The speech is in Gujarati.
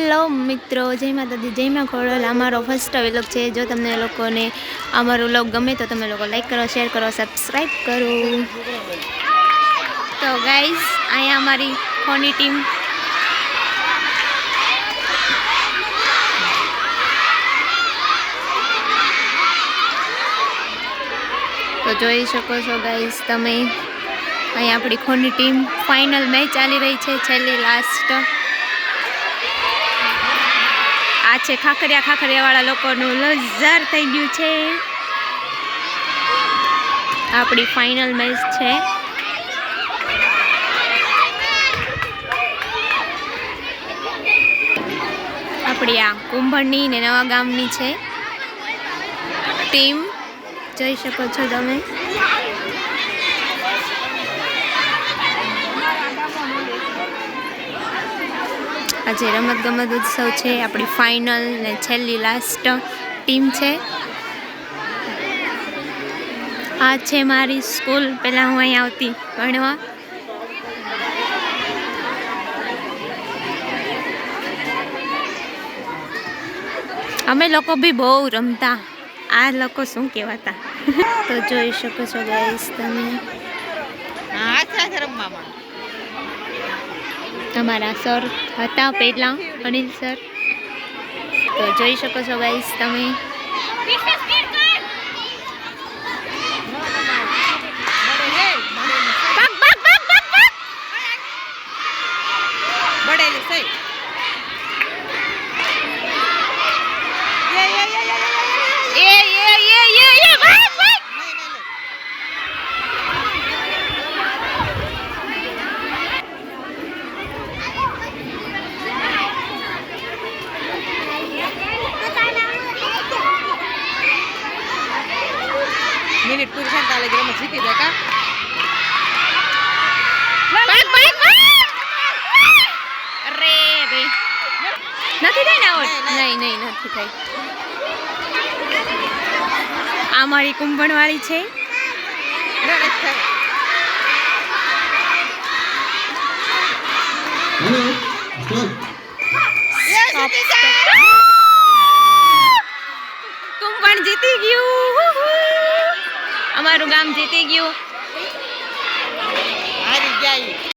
હેલો મિત્રો, જય માતાજી, જય માં ખોડલ। અમારો ફર્સ્ટ વ્લોગ છે। જો તમને લોકોને અમારો વ્લોગ ગમે તો તમે લોકો લાઈક કરો, શેર કરો, સબસ્ક્રાઈબ કરો। તો ગાઈઝ, અહીંયા અમારી ફોની ટીમ તો જોઈ શકો છો ગાઈઝ તમે। અહીંયા આપણી ખોની ટીમ ફાઇનલ મેચ ચાલી રહી છે, છેલ્લી લાસ્ટ। આ છે ખાખરિયા વાળા લોકોનું લઝર થઈ ગયું છે। આપણી ફાઇનલ મેચ છે। આપણી આ કુંભળની ને નવા ગામની છે ટીમ, જોઈ શકો છો તમે। આજે રમત ગમત ઉત્સવ છે, આપણી ફાઇનલ ને છેલ્લી લાસ્ટ ટીમ છે। આ છે મારી સ્કૂલ, પહેલાં હું અહીં આવતી ભણવા। અમે લોકો બી બહુ રમતા, આ લોકો શું કહેવાતા। તો જોઈ શકો છો ગાઈસ તમે, અમારા સર હતા પહેલાં, અનિલ સર। તો જોઈ શકો છો ગાઈસ તમે। મિનિટ પૂરી થાય તાલે રમત જીતી જાય કા? અરે રે, નથી થાય ને આઉટ? નહીં નથી થાય। આ મારી કુંભણવાળી છે। કુંભણ જીતી ગયું, અમારું ગામ જીતી ગયું। હારી જાય।